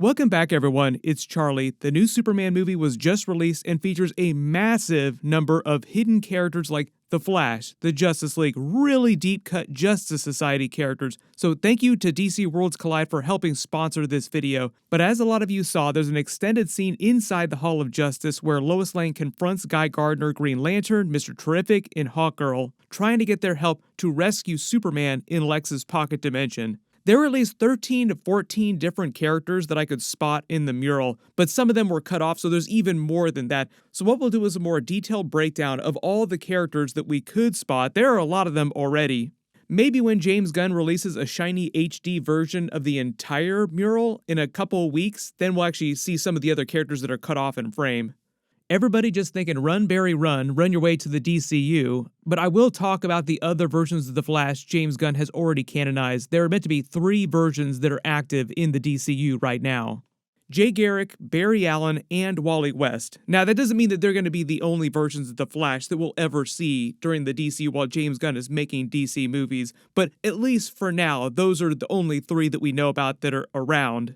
Welcome back, everyone. It's Charlie. The new Superman movie was just released and features a massive number of hidden characters like the Flash, the Justice League, really deep-cut Justice Society characters. So thank you to DC Worlds Collide for helping sponsor this video. But as a lot of you saw, there's an extended scene inside the Hall of Justice where Lois Lane confronts Guy Gardner, Green Lantern, Mr. Terrific, and Hawkgirl, trying to get their help to rescue Superman in Lex's pocket dimension. There were at least 13 to 14 different characters that I could spot in the mural, but some of them were cut off, so there's even more than that. So what we'll do is a more detailed breakdown of all the characters that we could spot. There are a lot of them already. Maybe when James Gunn releases a shiny HD version of the entire mural in a couple weeks, then we'll actually see some of the other characters that are cut off in frame. Everybody just thinking, run, Barry, run your way to the DCU, but I will talk about the other versions of The Flash James Gunn has already canonized. There are meant to be 3 versions that are active in the DCU right now. Jay Garrick, Barry Allen, and Wally West. Now, that doesn't mean that they're going to be the only versions of The Flash that we'll ever see during the DCU while James Gunn is making DC movies, but at least for now, those are the only 3 that we know about that are around.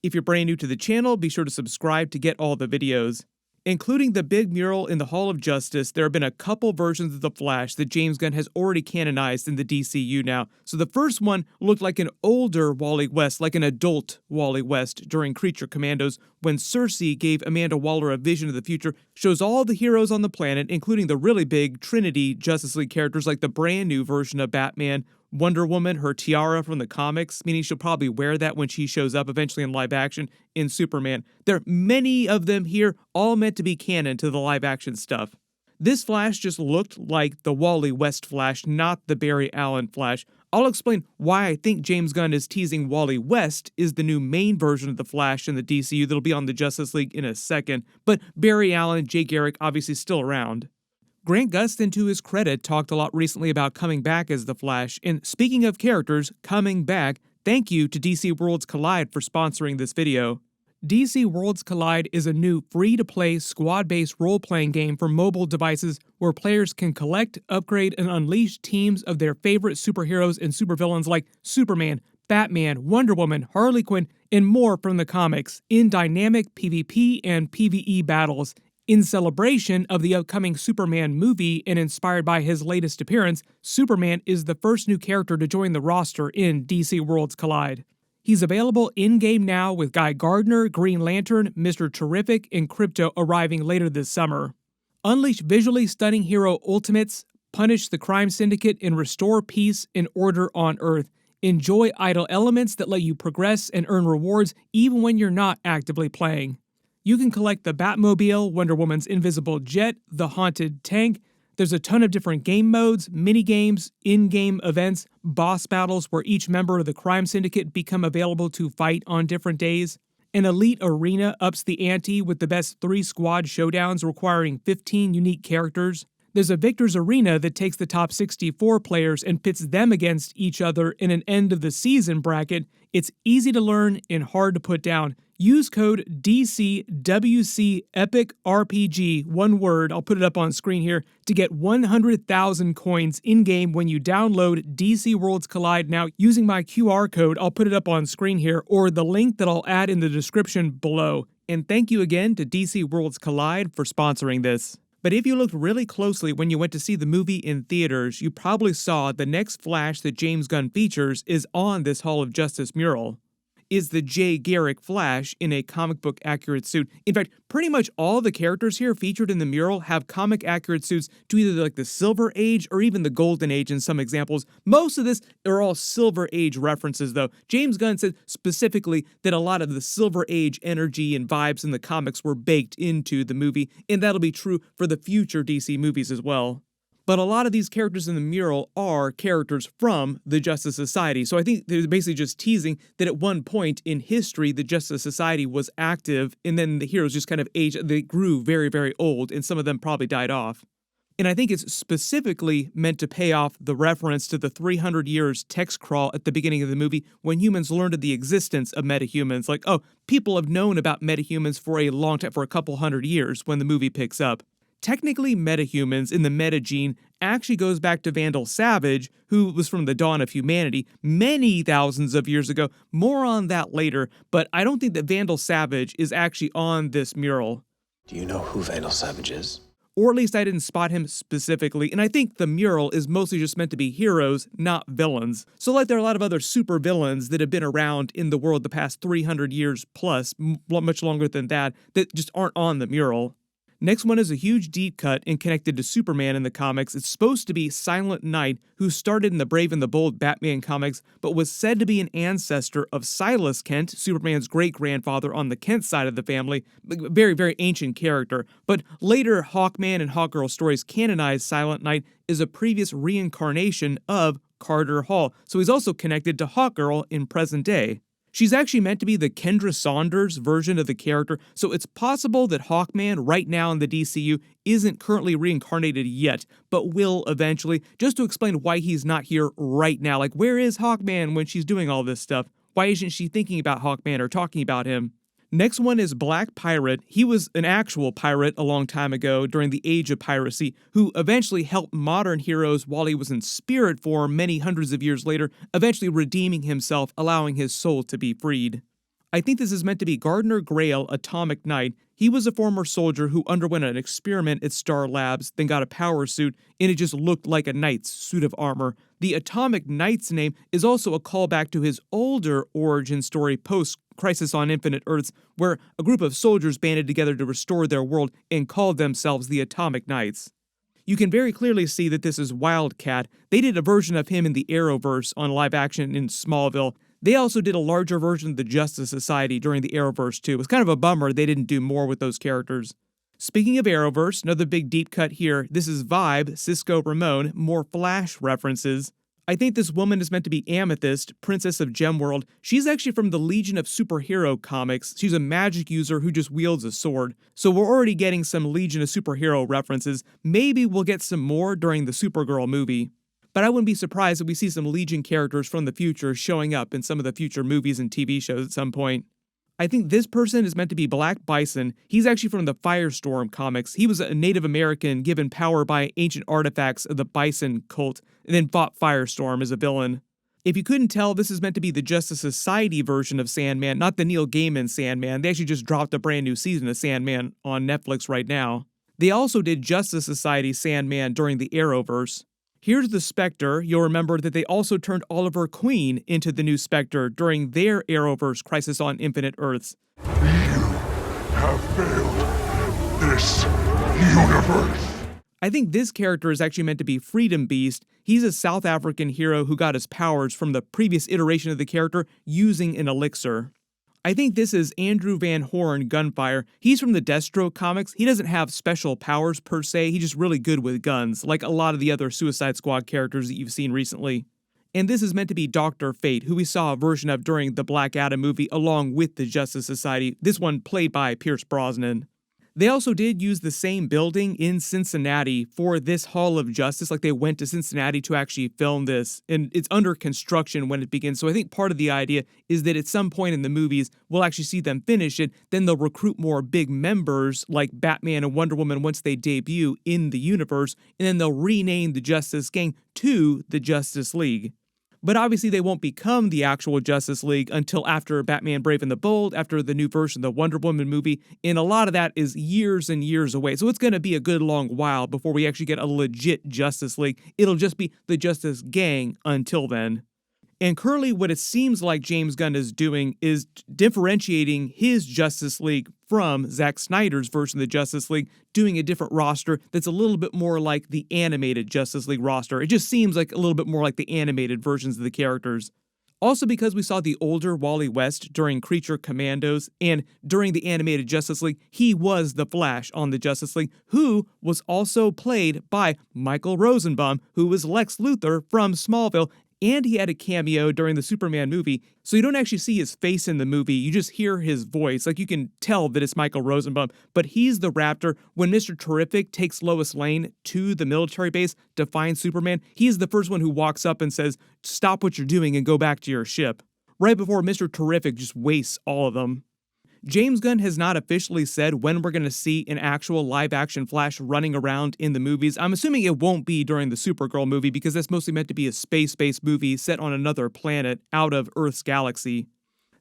If you're brand new to the channel, be sure to subscribe to get all the videos. Including the big mural in the Hall of Justice, there have been a couple versions of The Flash that James Gunn has already canonized in the DCU now. So the first one looked like an older Wally West, like an adult Wally West during Creature Commandos, when Cersei gave Amanda Waller a vision of the future, shows all the heroes on the planet, including the really big Trinity Justice League characters like the brand new version of Batman, Wonder Woman, her tiara from the comics, meaning she'll probably wear that when she shows up eventually in live action in Superman. There are many of them here, all meant to be canon to the live action stuff. This Flash just looked like the Wally West Flash, not the Barry Allen Flash. I'll explain why I think James Gunn is teasing Wally West is the new main version of the Flash in the DCU that'll be on the Justice League in a second, but Barry Allen, Jay Garrick obviously still around. Grant Gustin, to his credit, talked a lot recently about coming back as the Flash, and speaking of characters coming back, thank you to DC Worlds Collide for sponsoring this video. DC Worlds Collide is a new free-to-play squad-based role-playing game for mobile devices where players can collect, upgrade, and unleash teams of their favorite superheroes and supervillains like Superman, Batman, Wonder Woman, Harley Quinn, and more from the comics in dynamic PvP and PvE battles. In celebration of the upcoming Superman movie and inspired by his latest appearance, Superman is the first new character to join the roster in DC Worlds Collide. He's available in-game now with Guy Gardner, Green Lantern, Mr. Terrific, and Krypto arriving later this summer. Unleash visually stunning hero ultimates, punish the crime syndicate, and restore peace and order on Earth. Enjoy idle elements that let you progress and earn rewards even when you're not actively playing. You can collect the Batmobile, Wonder Woman's invisible jet, the haunted tank. There's a ton of different game modes, mini-games, in-game events, boss battles where each member of the crime syndicate become available to fight on different days. An elite arena ups the ante with the best 3 squad showdowns requiring 15 unique characters. There's a Victor's Arena that takes the top 64 players and pits them against each other in an end-of-the-season bracket. It's easy to learn and hard to put down. Use code DCWCEPICRPG, one word, I'll put it up on screen here, to get 100,000 coins in-game when you download DC Worlds Collide now using my QR code, I'll put it up on screen here, or the link that I'll add in the description below. And thank you again to DC Worlds Collide for sponsoring this. But if you looked really closely when you went to see the movie in theaters, you probably saw the next Flash that James Gunn features is on this Hall of Justice mural. Is the Jay Garrick Flash in a comic book accurate suit. In fact, pretty much all the characters here featured in the mural have comic accurate suits to either like the Silver Age or even the Golden Age in some examples. Most of this are all Silver Age references though. James Gunn said specifically that a lot of the Silver Age energy and vibes in the comics were baked into the movie, and that'll be true for the future DC movies as well. But a lot of these characters in the mural are characters from the Justice Society, so I think they're basically just teasing that at one point in history, the Justice Society was active, and then the heroes just kind of aged, they grew very, very old, and some of them probably died off. And I think it's specifically meant to pay off the reference to the 300 years text crawl at the beginning of the movie when humans learned of the existence of metahumans. Like, oh, people have known about metahumans for a long time, for a couple hundred years when the movie picks up. Technically, metahumans in the meta gene actually goes back to Vandal Savage, who was from the dawn of humanity many thousands of years ago. More on that later, but I don't think that Vandal Savage is actually on this mural. Do you know who Vandal Savage is? Or at least I didn't spot him specifically, and I think the mural is mostly just meant to be heroes, not villains. So like there are a lot of other super villains that have been around in the world the past 300 years plus, much longer than that just aren't on the mural. Next one is a huge deep cut and connected to Superman in the comics. It's supposed to be Silent Knight, who started in the Brave and the Bold Batman comics, but was said to be an ancestor of Silas Kent, Superman's great-grandfather on the Kent side of the family. Very, very ancient character. But later, Hawkman and Hawkgirl stories canonized Silent Knight as a previous reincarnation of Carter Hall, so he's also connected to Hawkgirl in present day. She's actually meant to be the Kendra Saunders version of the character, so it's possible that Hawkman right now in the DCU isn't currently reincarnated yet, but will eventually, just to explain why he's not here right now. Like, where is Hawkman when she's doing all this stuff? Why isn't she thinking about Hawkman or talking about him? Next one is Black Pirate. He was an actual pirate a long time ago during the age of piracy, who eventually helped modern heroes while he was in spirit form many hundreds of years later, eventually redeeming himself, allowing his soul to be freed. I think this is meant to be Gardner Grail, Atomic Knight. He was a former soldier who underwent an experiment at Star Labs, then got a power suit, and it just looked like a knight's suit of armor. The Atomic Knight's name is also a callback to his older origin story post-Crisis on Infinite Earths, where a group of soldiers banded together to restore their world and called themselves the Atomic Knights. You can very clearly see that this is Wildcat. They did a version of him in the Arrowverse on live action in Smallville. They also did a larger version of the Justice Society during the Arrowverse too. It was kind of a bummer they didn't do more with those characters. Speaking of Arrowverse, another big deep cut here. This is Vibe, Cisco Ramon, more Flash references. I think this woman is meant to be Amethyst, Princess of Gemworld. She's actually from the Legion of Superhero comics. She's a magic user who just wields a sword. So we're already getting some Legion of Superhero references. Maybe we'll get some more during the Supergirl movie. But I wouldn't be surprised if we see some Legion characters from the future showing up in some of the future movies and TV shows at some point. I think this person is meant to be Black Bison. He's actually from the Firestorm comics. He was a Native American given power by ancient artifacts of the Bison cult, and then fought Firestorm as a villain. If you couldn't tell, this is meant to be the Justice Society version of Sandman, not the Neil Gaiman Sandman. They actually just dropped a brand new season of Sandman on Netflix right now. They also did Justice Society Sandman during the Arrowverse. Here's the Spectre. You'll remember that they also turned Oliver Queen into the new Spectre during their Arrowverse Crisis on Infinite Earths. You have failed this universe. I think this character is actually meant to be Freedom Beast. He's a South African hero who got his powers from the previous iteration of the character using an elixir. I think this is Andrew Van Horn, Gunfire. He's from the Deathstroke comics. He doesn't have special powers per se, he's just really good with guns, like a lot of the other Suicide Squad characters that you've seen recently. And this is meant to be Dr. Fate, who we saw a version of during the Black Adam movie along with the Justice Society, this one played by Pierce Brosnan. They also did use the same building in Cincinnati for this Hall of Justice, like they went to Cincinnati to actually film this, and it's under construction when it begins, so I think part of the idea is that at some point in the movies, we'll actually see them finish it, then they'll recruit more big members like Batman and Wonder Woman once they debut in the universe, and then they'll rename the Justice Gang to the Justice League. But obviously they won't become the actual Justice League until after Batman Brave and the Bold, after the new version of the Wonder Woman movie, and a lot of that is years and years away. So it's going to be a good long while before we actually get a legit Justice League. It'll just be the Justice Gang until then. And currently what it seems like James Gunn is doing is differentiating his Justice League from Zack Snyder's version of the Justice League, doing a different roster that's a little bit more like the animated Justice League roster. It just seems like a little bit more like the animated versions of the characters. Also because we saw the older Wally West during Creature Commandos, and during the animated Justice League, he was the Flash on the Justice League, who was also played by Michael Rosenbaum, who was Lex Luthor from Smallville, and he had a cameo during the Superman movie, so you don't actually see his face in the movie, you just hear his voice. Like, you can tell that it's Michael Rosenbaum, but he's the Raptor. When Mr. Terrific takes Lois Lane to the military base to find Superman, he's the first one who walks up and says, "Stop what you're doing and go back to your ship," right before Mr. Terrific just wastes all of them. James Gunn has not officially said when we're going to see an actual live-action Flash running around in the movies. I'm assuming it won't be during the Supergirl movie because that's mostly meant to be a space-based movie set on another planet out of Earth's galaxy.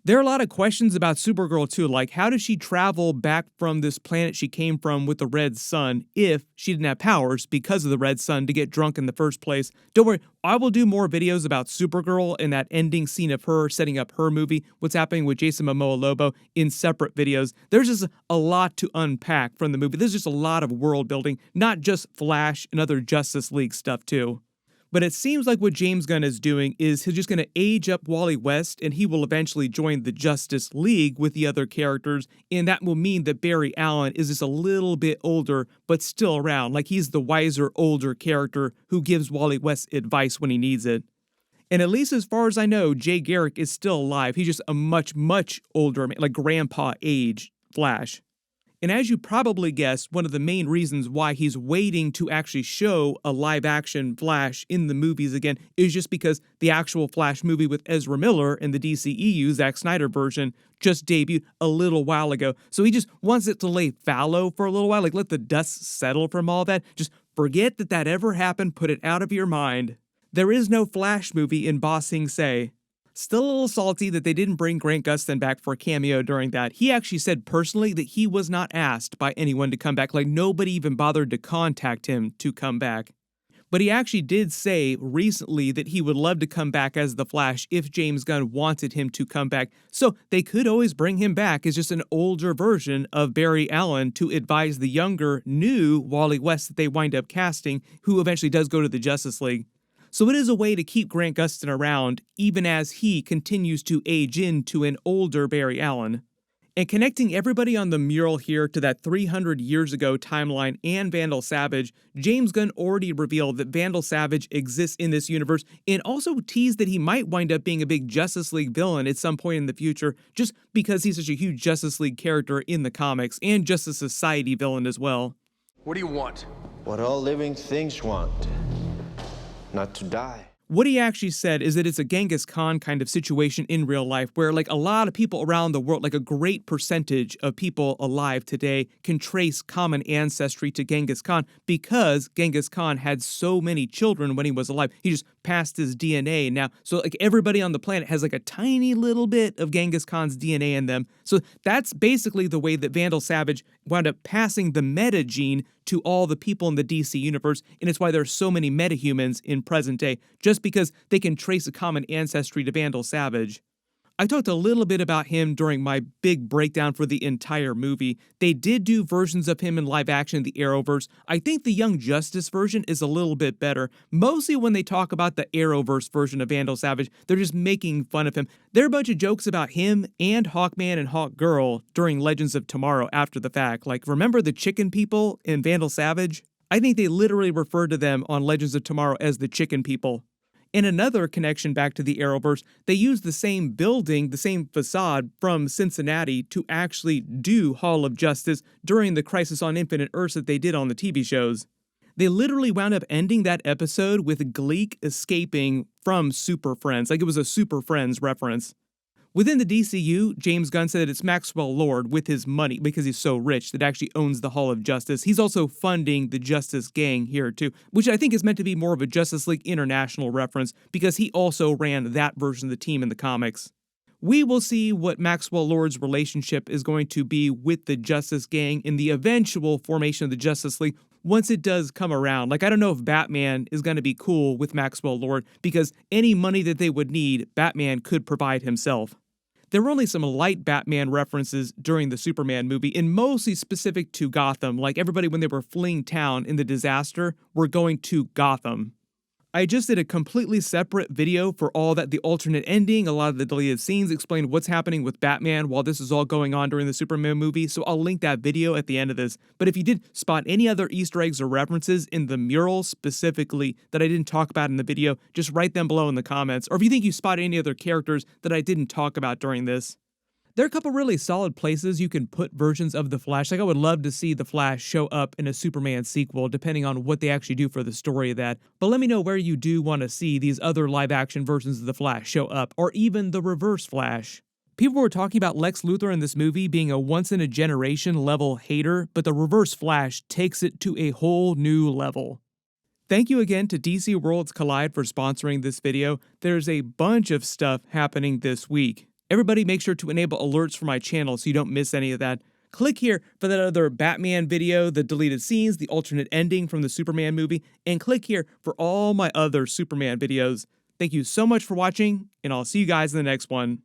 There are a lot of questions about Supergirl too, like how does she travel back from this planet she came from with the red sun if she didn't have powers because of the red sun to get drunk in the first place? Don't worry, I will do more videos about Supergirl and that ending scene of her setting up her movie, what's happening with Jason Momoa Lobo, in separate videos. There's just a lot to unpack from the movie. There's just a lot of world building, not just Flash and other Justice League stuff too. But it seems like what James Gunn is doing is he's just going to age up Wally West and he will eventually join the Justice League with the other characters, and that will mean that Barry Allen is just a little bit older but still around, like he's the wiser, older character who gives Wally West advice when he needs it. And at least as far as I know, Jay Garrick is still alive. He's just a much, much older man, like grandpa age Flash. And as you probably guessed, one of the main reasons why he's waiting to actually show a live-action Flash in the movies again is just because the actual Flash movie with Ezra Miller in the DCEU, Zack Snyder version, just debuted a little while ago. So he just wants it to lay fallow for a little while, like let the dust settle from all that. Just forget that that ever happened, put it out of your mind. There is no Flash movie in Ba Sing Se. Still a little salty that they didn't bring Grant Gustin back for a cameo during that. He actually said personally that he was not asked by anyone to come back, like nobody even bothered to contact him to come back. But he actually did say recently that he would love to come back as the Flash if James Gunn wanted him to come back. So they could always bring him back as just an older version of Barry Allen to advise the younger, new Wally West that they wind up casting, who eventually does go to the Justice League. So it is a way to keep Grant Gustin around, even as he continues to age into an older Barry Allen. And connecting everybody on the mural here to that 300 years ago timeline and Vandal Savage, James Gunn already revealed that Vandal Savage exists in this universe and also teased that he might wind up being a big Justice League villain at some point in the future just because he's such a huge Justice League character in the comics and Justice Society villain as well. What do you want? What all living things want. Not to die. What he actually said is that it's a Genghis Khan kind of situation in real life where like a lot of people around the world, like a great percentage of people alive today can trace common ancestry to Genghis Khan because Genghis Khan had so many children when he was alive. He just passed his DNA now. So like everybody on the planet has like a tiny little bit of Genghis Khan's DNA in them. So that's basically the way that Vandal Savage wound up passing the meta gene to all the people in the DC universe, and it's why there are so many metahumans in present day, just because they can trace a common ancestry to Vandal Savage. I talked a little bit about him during my big breakdown for the entire movie. They did do versions of him in live action in the Arrowverse. I think the Young Justice version is a little bit better. Mostly when they talk about the Arrowverse version of Vandal Savage, they're just making fun of him. There are a bunch of jokes about him and Hawkman and Hawkgirl during Legends of Tomorrow after the fact. Like, remember the chicken people in Vandal Savage? I think they literally refer to them on Legends of Tomorrow as the chicken people. In another connection back to the Arrowverse, they used the same building, the same facade from Cincinnati to actually do Hall of Justice during the Crisis on Infinite Earths that they did on the TV shows. They literally wound up ending that episode with Gleek escaping from Super Friends, like it was a Super Friends reference. Within the DCU, James Gunn said that it's Maxwell Lord with his money, because he's so rich, that actually owns the Hall of Justice. He's also funding the Justice Gang here too, which I think is meant to be more of a Justice League International reference, because he also ran that version of the team in the comics. We will see what Maxwell Lord's relationship is going to be with the Justice Gang in the eventual formation of the Justice League once it does come around. Like, I don't know if Batman is going to be cool with Maxwell Lord, because any money that they would need, Batman could provide himself. There were only some light Batman references during the Superman movie, and mostly specific to Gotham, like everybody when they were fleeing town in the disaster were going to Gotham. I just did a completely separate video for all that, the alternate ending, a lot of the deleted scenes, explained what's happening with Batman while this is all going on during the Superman movie, so I'll link that video at the end of this. But if you did spot any other Easter eggs or references in the mural specifically that I didn't talk about in the video, just write them below in the comments. Or if you think you spot any other characters that I didn't talk about during this. There are a couple really solid places you can put versions of The Flash. Like, I would love to see The Flash show up in a Superman sequel, depending on what they actually do for the story of that. But let me know where you do want to see these other live-action versions of The Flash show up, or even the Reverse Flash. People were talking about Lex Luthor in this movie being a once-in-a-generation level hater, but the Reverse Flash takes it to a whole new level. Thank you again to DC Worlds Collide for sponsoring this video. There's a bunch of stuff happening this week. Everybody make sure to enable alerts for my channel so you don't miss any of that. Click here for that other Batman video, the deleted scenes, the alternate ending from the Superman movie, and click here for all my other Superman videos. Thank you so much for watching, and I'll see you guys in the next one.